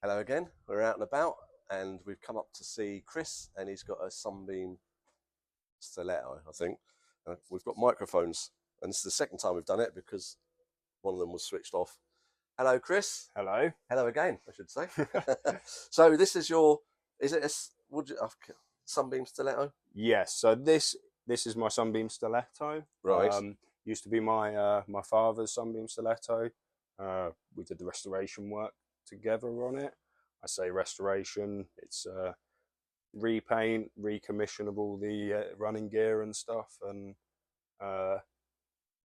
Hello again. We're out and about, and we've come up to see Chris, and he's got a Sunbeam Stiletto, I think. We've got microphones, and this is the second time we've done it because one of them was switched off. Hello, Chris. Hello. Hello again, I should say. So this is your, is it a Sunbeam Stiletto? Yes, so this is my Sunbeam Stiletto. Right. Used to be my father's Sunbeam Stiletto. We did the restoration work together on it. I say restoration. It's repaint, recommission of all the running gear and stuff, and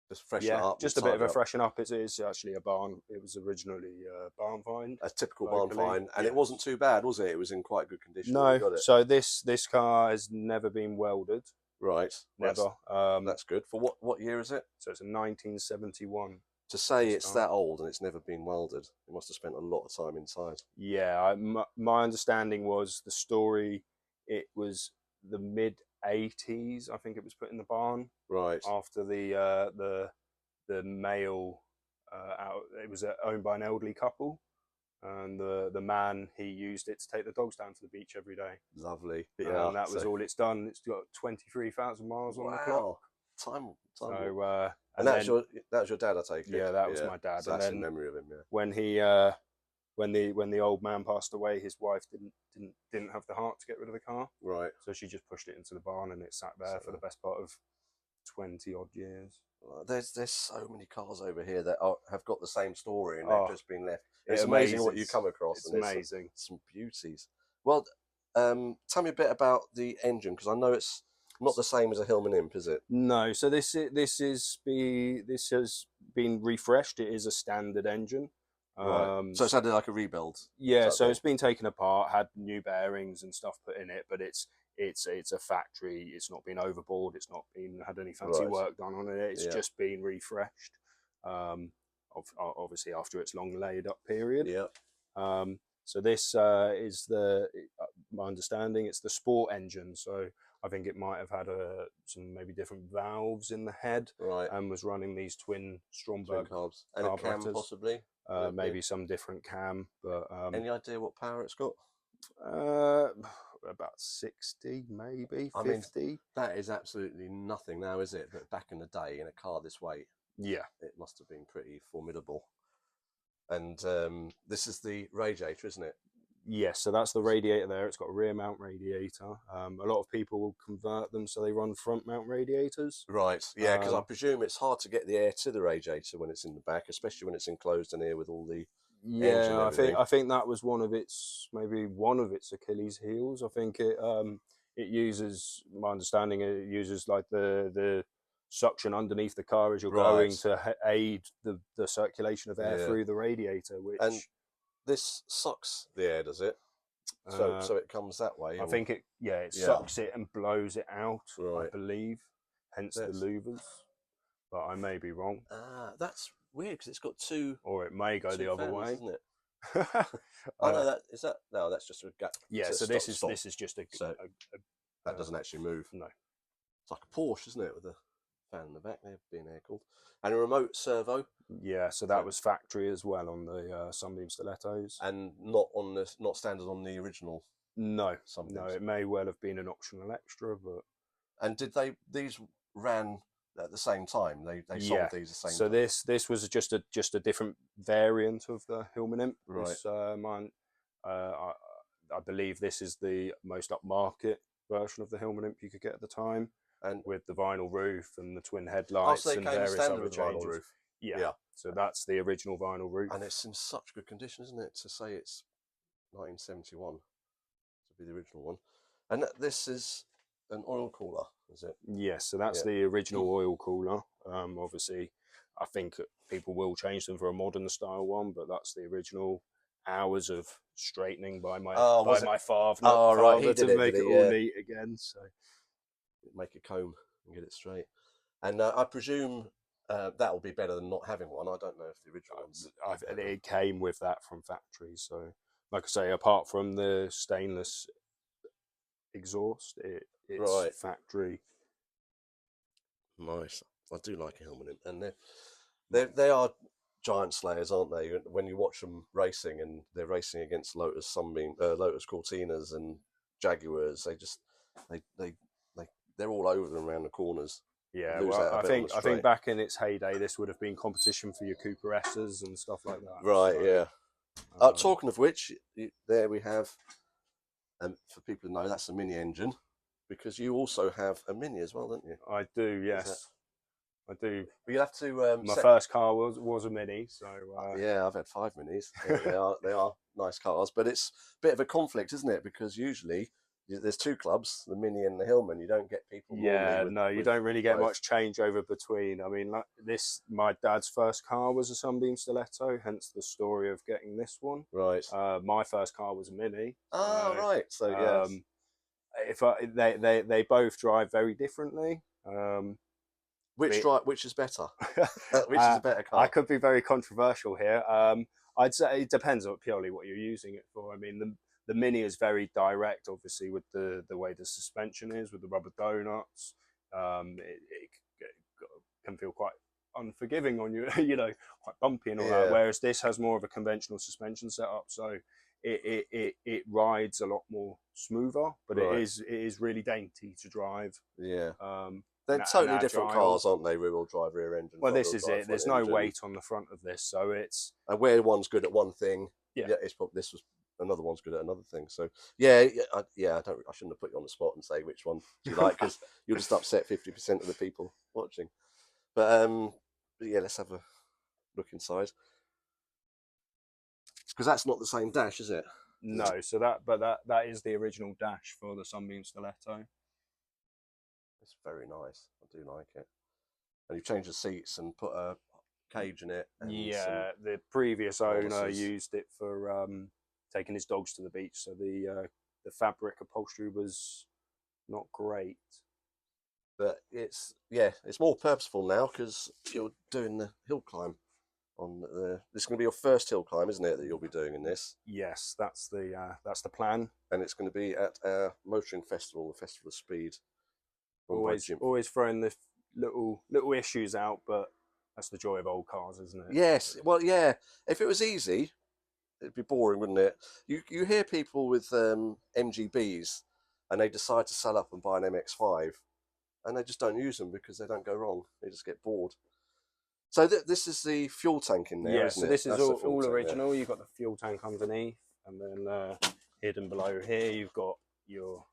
Just freshen it yeah, up. just a bit of a freshen up. It is actually a barn. It was originally a barn find. A typical locally. barn find, and Yeah. it wasn't too bad, was it? It was in quite good condition. No, When you got it. so this car has never been welded. Right. Never. That's good. For what year is it? So it's a 1971. To say it's that old and it's never been welded, it must have spent a lot of time inside. Yeah, my understanding was the story. It was the mid '80s. I think it was put in the barn. Right. After the male out. It was owned by an elderly couple, and the man, he used it to take the dogs down to the beach every day. Lovely. Yeah. And that was all it's done. It's got 23,000 miles on the clock. Time. So and that was your dad, I take it. Yeah, that was my dad. So that's in memory of him. Yeah. When he when the old man passed away, his wife didn't have the heart to get rid of the car. Right. So she just pushed it into the barn, and it sat there for the best part of 20 odd years. There's so many cars over here that have got the same story, and they've just been left. It's amazing what you come across. It's amazing. Some beauties. Well, tell me a bit about the engine, because I know it's not the same as a Hillman Imp, is it? No. So this has been refreshed. It is a standard engine. Right. So it's had like a rebuild. Yeah. So it's been taken apart, had new bearings and stuff put in it, but it's a factory. It's not been overboard. It's not been had any fancy work done on it. It's just been refreshed. Obviously after its long laid up period. Yeah. So this is my understanding. It's the sport engine. So I think it might have had some maybe different valves in the head, right, and was running these twin Stromberg carbs and a cam possibly. Maybe some different cam, but any idea what power it's got? About 60, maybe 50. I mean, that is absolutely nothing now, is it? But back in the day, in a car this weight, yeah, it must have been pretty formidable. And this is the radiator, isn't it? Yes, so that's the radiator there. It's got a rear mount radiator. A lot of people will convert them so they run front mount radiators. Right, yeah, because I presume it's hard to get the air to the radiator when it's in the back, especially when it's enclosed in here with all the yeah. I think that was one of its Achilles heels. I think it uses, my understanding, it uses like the suction underneath the car as you're going to aid the circulation of air through the radiator, which. And this sucks the air, does it? So it comes that way. I think it sucks it and blows it out. Right. I believe, hence the louvers. But I may be wrong. That's weird because it's got two. Or it may go the other way, isn't it? I know that is that. No, that's just a gap. Yeah. So this is just a. That doesn't actually move. No. It's like a Porsche, isn't it, with a fan in the back? They're being air cooled. And a remote servo. Yeah, so that was factory as well on the Sunbeam Stilettos, and not standard on the original. No, no, it may well have been an optional extra, but. And did these ran at the same time? They sold these the same. So time? this was just a different variant of the Hillman Imp. Right. This, I believe this is the most upmarket version of the Hillman Imp you could get at the time, and with the vinyl roof and the twin headlights and various other changes. Roof. Yeah. So that's the original vinyl roof. And it's in such good condition, isn't it? To say it's 1971 to be the original one. And this is an oil cooler, is it? Yes, so that's the original oil cooler. Obviously, I think people will change them for a modern style one, but that's the original. Hours of straightening by my father, to make it all neat again. So make a comb and get it straight. And I presume that will be better than not having one. I don't know if the original ones. It came with that from factory. So, like I say, apart from the stainless exhaust, it's factory. Nice. I do like a Hillman Imp, and they are giant slayers, aren't they? When you watch them racing, and they're racing against Lotus Sunbeam, Lotus Cortinas and Jaguars, they they're all over them around the corners. Yeah, Lose well, out a bit on the I think straight. back in its heyday, this would have been competition for your Cooper S's and stuff like that. Right, So, yeah. Talking of which, there we have, for people to know, that's a mini engine, because you also have a mini as well, don't you? I do, yes. I do. But you have to. My first car was a mini, so yeah, I've had 5 minis. They are nice cars, but it's a bit of a conflict, isn't it? Because usually there's 2 clubs, the mini and the Hillman. You don't get people. yeah, with, no, you with don't really get both. much changeover between. I mean, like my dad's first car was a Sunbeam Stiletto, hence the story of getting this one. Right. My first car was a mini. Oh, right. So yeah. They both drive very differently. Which is better? Which is a better car? I could be very controversial here. I'd say it depends on purely what you're using it for. I mean, the mini is very direct, obviously, with the way the suspension is, with the rubber donuts. It can feel quite unforgiving on you, you know, quite bumpy and all that. Whereas this has more of a conventional suspension setup, so it rides a lot more smoother, but it is really dainty to drive. Yeah. They're totally different cars, aren't they? Rear-wheel drive, rear engine. Well, this is it. There's no weight on the front of this, so it's. And where one's good at one thing, it's probably this was another one's good at another thing. So I shouldn't have put you on the spot and say which one do you like, because you'll just upset 50% of the people watching. But yeah, let's have a look inside, because that's not the same dash, is it? No. So that is the original dash for the Sunbeam Stiletto. It's very nice. I do like it. And you've changed the seats and put a cage in it. And the previous owner used it for taking his dogs to the beach, so the fabric upholstery was not great. But it's more purposeful now, because you're doing the hill climb on this is going to be your first hill climb, isn't it, that you'll be doing in this? Yes, that's the plan. And it's going to be at our motoring festival, the Festival of Speed. Always throwing the little issues out, but that's the joy of old cars, isn't it? Yes. Well, yeah. If it was easy, it'd be boring, wouldn't it? You hear people with MGBs, and they decide to sell up and buy an MX-5, and they just don't use them because they don't go wrong. They just get bored. So this is the fuel tank in there, yeah, isn't so it? this is all original. There. You've got the fuel tank underneath, and then hidden below here, you've got your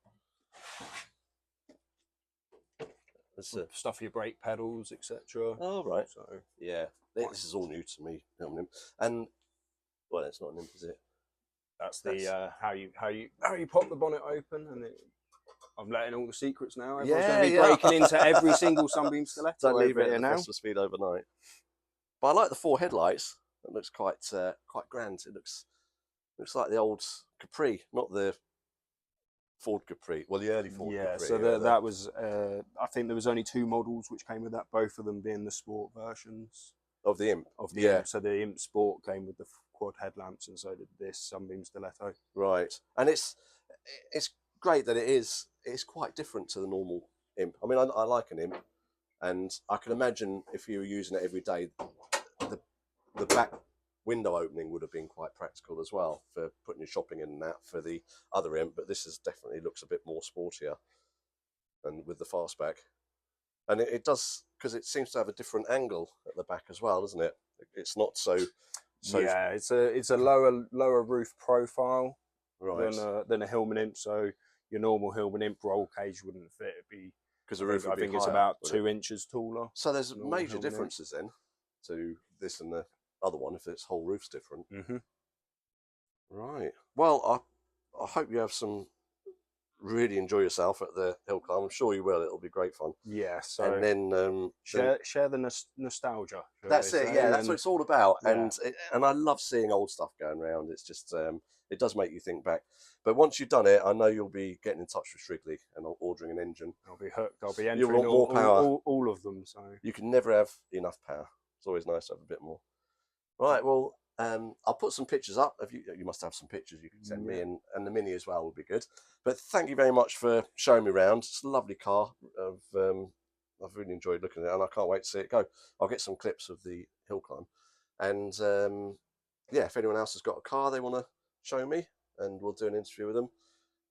stuff for your brake pedals, etc. Oh, right. So yeah, this is all new to me. And well, it's not an imp, is it? That's the how you pop the bonnet open, and I'm letting all the secrets now. Everyone's going to be breaking into every single Sunbeam Stiletto. Don't leave it at the Festival of Speed overnight. But I like the 4 headlights. It looks quite grand. It looks like the old Capri, not the Ford Capri. Well, the early Ford Capri. So that was. I think there was only 2 models which came with that. Both of them being the sport versions of the Imp. Imp. So the Imp Sport came with the quad headlamps, and so did this Sunbeam Stiletto. Right, and it's great that it's quite different to the normal Imp. I mean, I like an Imp, and I can imagine if you were using it every day, the back window opening would have been quite practical as well for putting your shopping in and that for the other Imp. But this is definitely looks a bit more sportier, and with the fastback, and it does, because it seems to have a different angle at the back as well, doesn't it? It's not so. Yeah, it's a lower roof profile, right, than a Hillman Imp. So your normal Hillman Imp roll cage wouldn't fit. It'd be because the roof. I think it's about 2 inches taller. So there's major differences then to this and the other one if its whole roof's different. Mm-hmm. Right. Well, I hope you have really enjoy yourself at the hill climb. I'm sure you will. It'll be great fun. Yeah. So and then share the nostalgia. That's it. Yeah, that's what it's all about. Yeah. And I love seeing old stuff going around. It's just it does make you think back. But once you've done it, I know you'll be getting in touch with Shrigley and ordering an engine. I'll be hooked. I'll be entering all of them. So you can never have enough power. It's always nice to have a bit more. Right. Well, I'll put some pictures up. You must have some pictures you can send me, and the Mini as well would be good. But thank you very much for showing me around. It's a lovely car. I've really enjoyed looking at it, and I can't wait to see it go. I'll get some clips of the hill climb. And yeah, if anyone else has got a car they want to show me, and we'll do an interview with them.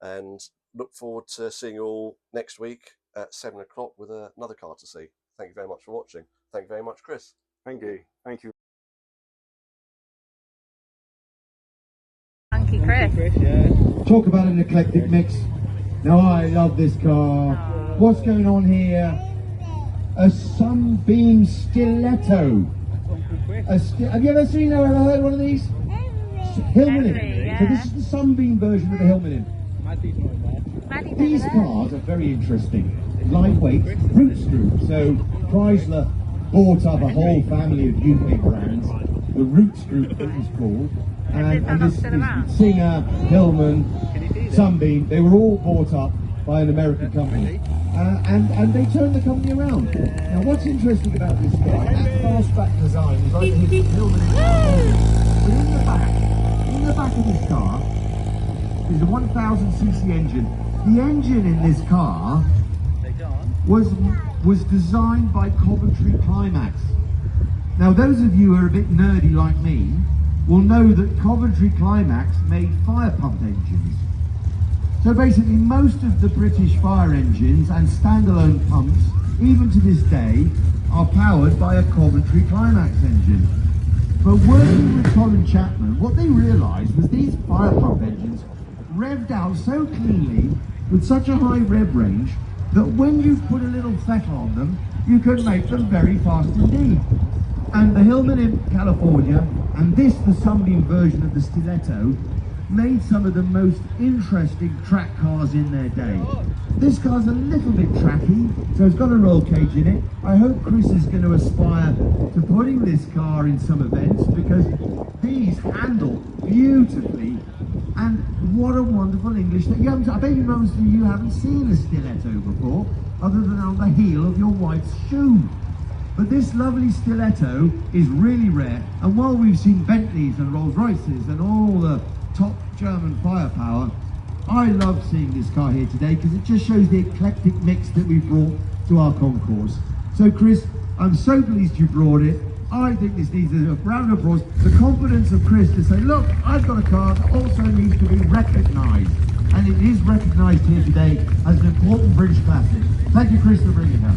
And look forward to seeing you all next week at 7 o'clock with another car to see. Thank you very much for watching. Thank you very much, Chris. Thank you. Thank you. Funky Chris. Talk about an eclectic mix. Now I love this car. What's going on here? A Sunbeam Stiletto. Have you ever seen or ever heard one of these? Hillman Imp. Yeah. So this is the Sunbeam version of the Hillman Imp. These cars are very interesting. Lightweight, root screw. So Chrysler bought up a whole family of UK brands. The root screw it was called. And this Singer, Hillman, Sunbeam, they were all bought up by an American company. And they turned the company around. Now what's interesting about this car, that fastback design is like the Hillman Imp. But in the back of this car is a 1000cc engine. The engine in this car was designed by Coventry Climax. Now those of you who are a bit nerdy like me will know that Coventry Climax made fire pump engines. So basically most of the British fire engines and standalone pumps, even to this day, are powered by a Coventry Climax engine. But working with Colin Chapman, what they realised was these fire pump engines revved out so cleanly with such a high rev range that when you put a little throttle on them, you could make them very fast indeed. And the Hillman Imp California and this, the Sunbeam version of the Stiletto, made some of the most interesting track cars in their day. This car's a little bit tracky, so it's got a roll cage in it. I hope Chris is going to aspire to putting this car in some events, because these handle beautifully. And what a wonderful English that you haven't, I bet most of you haven't seen a Stiletto before, other than on the heel of your wife's shoe. But this lovely Stiletto is really rare, and while we've seen Bentleys and Rolls Royces and all the top German firepower, I love seeing this car here today because it just shows the eclectic mix that we brought to our concourse. So Chris, I'm so pleased you brought it. I think this needs a round of applause. The confidence of Chris to say, look, I've got a car that also needs to be recognised. And it is recognised here today as an important British classic. Thank you, Chris, for bringing it up.